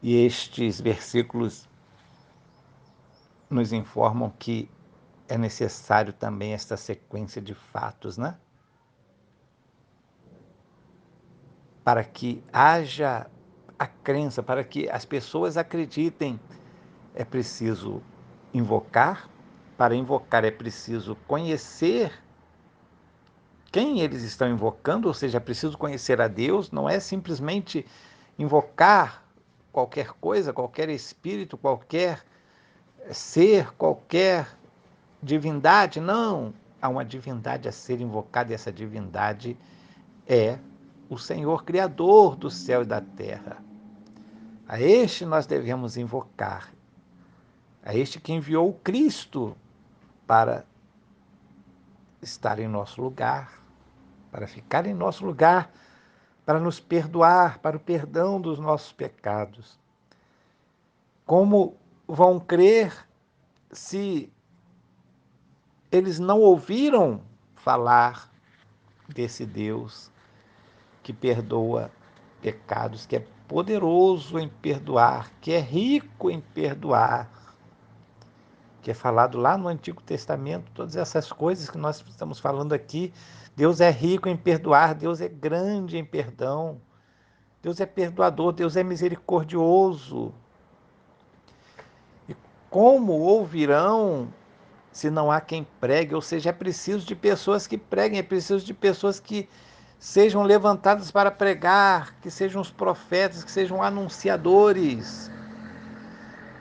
E estes versículos nos informam que é necessário também esta sequência de fatos, né? Para que haja a crença, para que as pessoas acreditem, é preciso invocar. Para invocar é preciso conhecer quem eles estão invocando, ou seja, é preciso conhecer a Deus, não é simplesmente invocar qualquer coisa, qualquer espírito, qualquer ser, qualquer divindade, não. Há uma divindade a ser invocada e essa divindade é o Senhor Criador do céu e da terra. A este nós devemos invocar, a este que enviou o Cristo para estar em nosso lugar, para ficar em nosso lugar, para nos perdoar, para o perdão dos nossos pecados. Como vão crer se eles não ouviram falar desse Deus que perdoa pecados, que é poderoso em perdoar, que é rico em perdoar, que é falado lá no Antigo Testamento, todas essas coisas que nós estamos falando aqui. Deus é rico em perdoar, Deus é grande em perdão, Deus é perdoador, Deus é misericordioso. E como ouvirão se não há quem pregue? Ou seja, é preciso de pessoas que preguem, é preciso de pessoas que sejam levantadas para pregar, que sejam os profetas, que sejam anunciadores.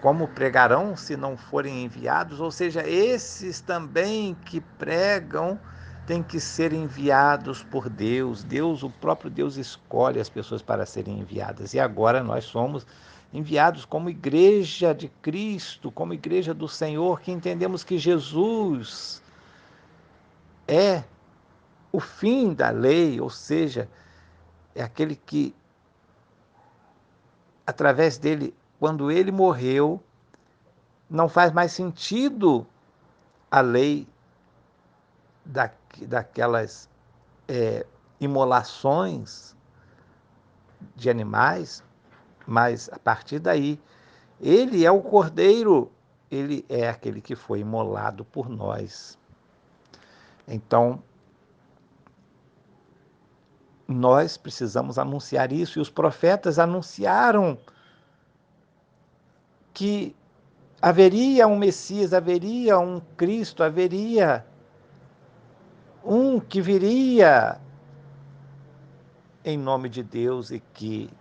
Como pregarão se não forem enviados? Ou seja, esses também que pregam têm que ser enviados por Deus. Deus, o próprio Deus, escolhe as pessoas para serem enviadas. E agora nós somos enviados como igreja de Cristo, como igreja do Senhor, que entendemos que Jesus é o fim da lei, ou seja, é aquele que, através dele, quando ele morreu, não faz mais sentido a lei daquelas imolações de animais, mas a partir daí, ele é o cordeiro, ele é aquele que foi imolado por nós. Então, nós precisamos anunciar isso, e os profetas anunciaram que haveria um Messias, haveria um Cristo, haveria um que viria em nome de Deus e que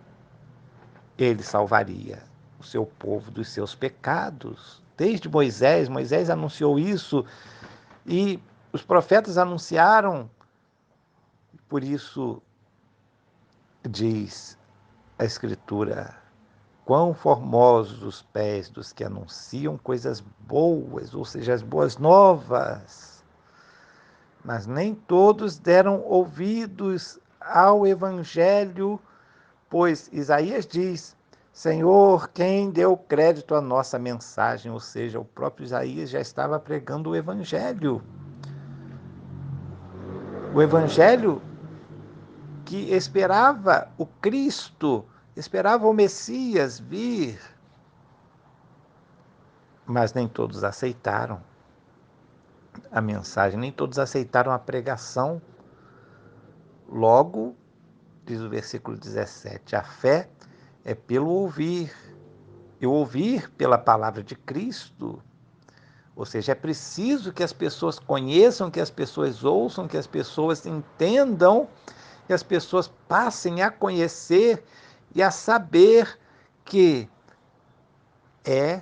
ele salvaria o seu povo dos seus pecados. Desde Moisés, Moisés anunciou isso e os profetas anunciaram. Por isso diz a Escritura: quão formosos os pés dos que anunciam coisas boas, ou seja, as boas novas. Mas nem todos deram ouvidos ao Evangelho, pois Isaías diz: Senhor, quem deu crédito à nossa mensagem? Ou seja, o próprio Isaías já estava pregando o Evangelho. O Evangelho que esperava o Cristo, esperava o Messias vir, mas nem todos aceitaram a mensagem, nem todos aceitaram a pregação. Logo, diz o versículo 17, a fé é pelo ouvir, e ouvir pela palavra de Cristo. Ou seja, é preciso que as pessoas conheçam, que as pessoas ouçam, que as pessoas entendam, que as pessoas passem a conhecer e a saber que é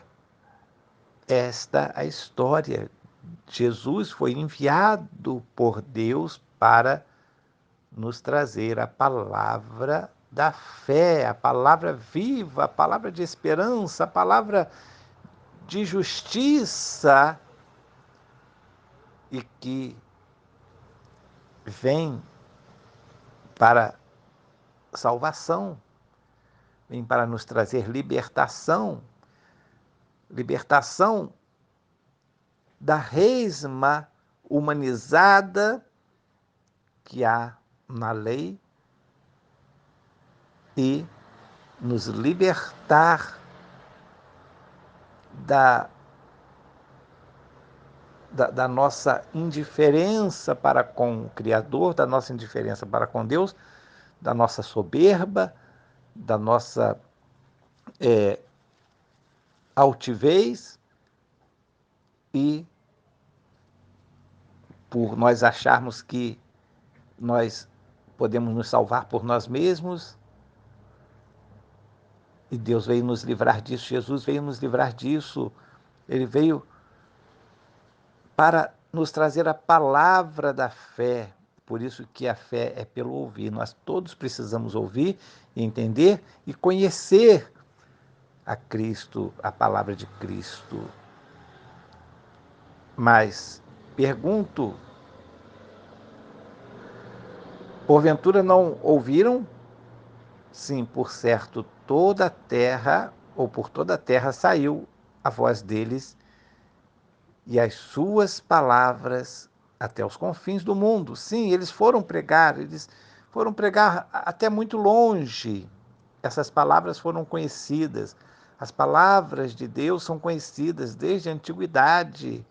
esta a história. Jesus foi enviado por Deus para nos trazer a palavra da fé, a palavra viva, a palavra de esperança, a palavra de justiça e que vem para salvação, vem para nos trazer libertação, libertação da resma humanizada que há na lei e nos libertar da nossa indiferença para com o Criador, da nossa indiferença para com Deus, da nossa soberba, da nossa altivez, e por nós acharmos que nós podemos nos salvar por nós mesmos, e Deus veio nos livrar disso, Jesus veio nos livrar disso, ele veio para nos trazer a palavra da fé. Por isso que a fé é pelo ouvir. Nós todos precisamos ouvir, entender e conhecer a Cristo, a palavra de Cristo. Mas pergunto, porventura não ouviram? Sim, por certo, toda a terra, ou por toda a terra saiu a voz deles e as suas palavras até os confins do mundo. Sim, eles foram pregar até muito longe. Essas palavras foram conhecidas. As palavras de Deus são conhecidas desde a antiguidade.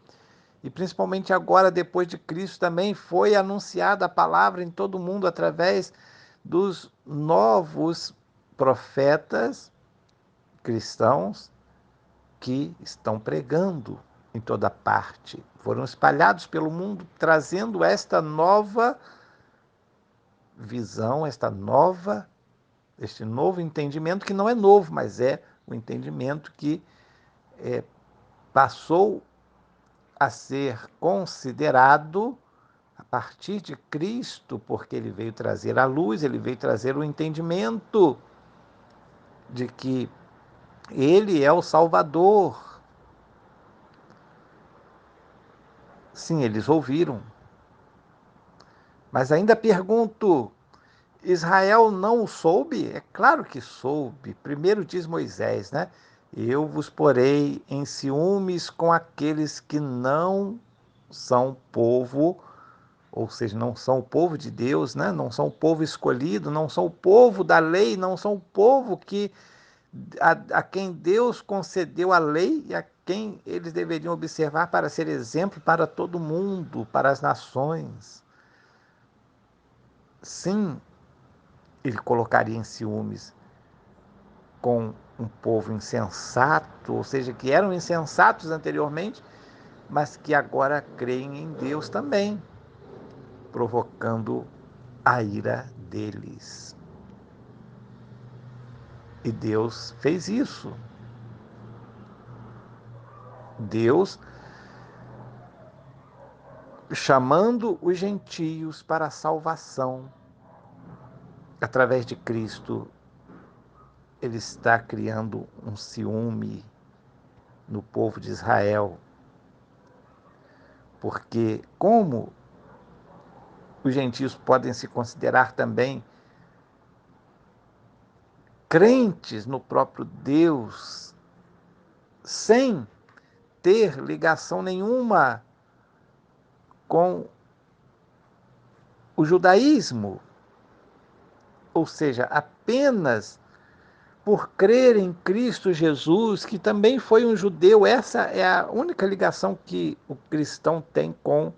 E principalmente agora, depois de Cristo, também foi anunciada a palavra em todo o mundo através dos novos profetas cristãos que estão pregando em toda parte. Foram espalhados pelo mundo, trazendo esta nova visão, este novo entendimento, que não é novo, mas é o entendimento que passou a ser considerado a partir de Cristo, porque ele veio trazer a luz, ele veio trazer o entendimento de que ele é o Salvador. Sim, eles ouviram. Mas ainda pergunto, Israel não o soube? É claro que soube. Primeiro diz Moisés, né? Eu vos porei em ciúmes com aqueles que não são povo, ou seja, não são o povo de Deus, né? Não são o povo escolhido, não são o povo da lei, não são o povo a quem Deus concedeu a lei e a quem eles deveriam observar para ser exemplo para todo mundo, para as nações. Sim, ele colocaria em ciúmes com um povo insensato, ou seja, que eram insensatos anteriormente, mas que agora creem em Deus também, provocando a ira deles. E Deus fez isso. Deus chamando os gentios para a salvação através de Cristo, ele está criando um ciúme no povo de Israel, porque como os gentios podem se considerar também crentes no próprio Deus, sem ter ligação nenhuma com o judaísmo, ou seja, apenas por crer em Cristo Jesus, que também foi um judeu. Essa é a única ligação que o cristão tem com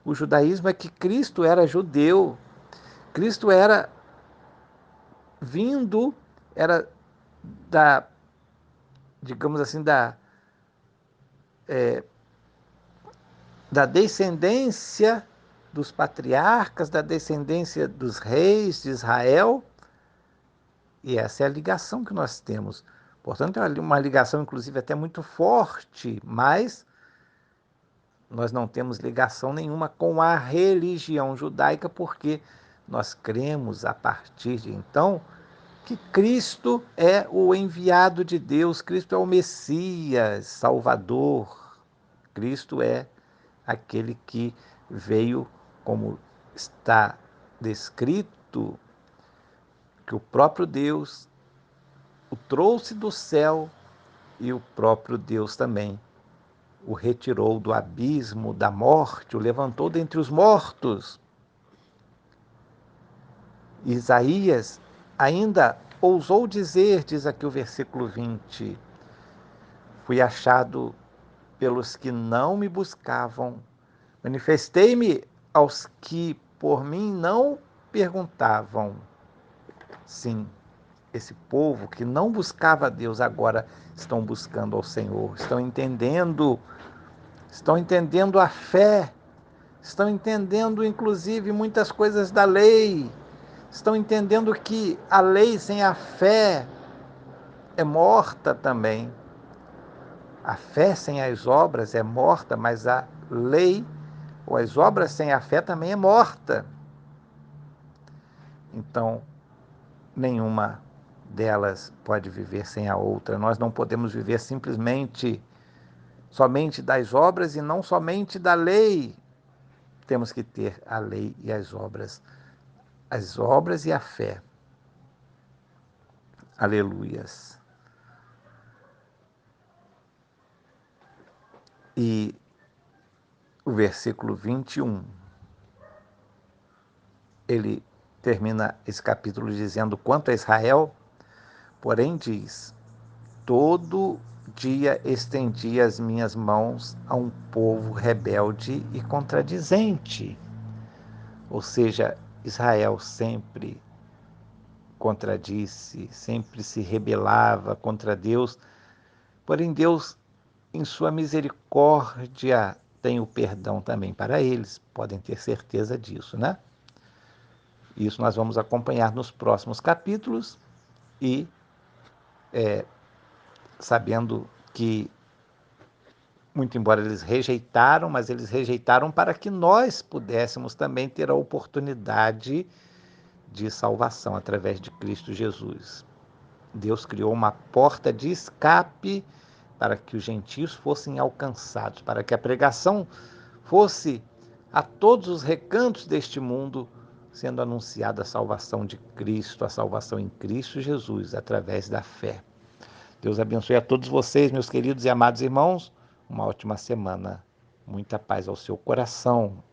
o judaísmo, é que Cristo era judeu. Cristo era vindo, era da, digamos assim, da descendência dos patriarcas, da descendência dos reis de Israel, e essa é a ligação que nós temos. Portanto, é uma ligação, inclusive, até muito forte, mas nós não temos ligação nenhuma com a religião judaica, porque nós cremos a partir de então que Cristo é o enviado de Deus, Cristo é o Messias, Salvador. Cristo é aquele que veio, como está descrito, que o próprio Deus o trouxe do céu e o próprio Deus também o retirou do abismo da morte, o levantou dentre os mortos. Isaías, ainda ousou dizer, diz aqui o versículo 20, fui achado pelos que não me buscavam, manifestei-me aos que por mim não perguntavam. Sim, esse povo que não buscava a Deus agora estão buscando ao Senhor, estão entendendo a fé, estão entendendo inclusive muitas coisas da lei, estão entendendo que a lei sem a fé é morta também. A fé sem as obras é morta, mas a lei ou as obras sem a fé também é morta. Então, nenhuma delas pode viver sem a outra. Nós não podemos viver simplesmente somente das obras e não somente da lei. Temos que ter a lei e as obras e a fé. Aleluias. E o versículo 21, ele termina esse capítulo dizendo: quanto a Israel, porém diz, todo dia estendi as minhas mãos a um povo rebelde e contradizente. Ou seja, Israel sempre contradisse, sempre se rebelava contra Deus, porém Deus, em sua misericórdia, tem o perdão também para eles, podem ter certeza disso, né? Isso nós vamos acompanhar nos próximos capítulos e sabendo que, muito embora eles rejeitaram, mas eles rejeitaram para que nós pudéssemos também ter a oportunidade de salvação através de Cristo Jesus. Deus criou uma porta de escape para que os gentios fossem alcançados, para que a pregação fosse a todos os recantos deste mundo, sendo anunciada a salvação de Cristo, a salvação em Cristo Jesus, através da fé. Deus abençoe a todos vocês, meus queridos e amados irmãos. Uma ótima semana. Muita paz ao seu coração.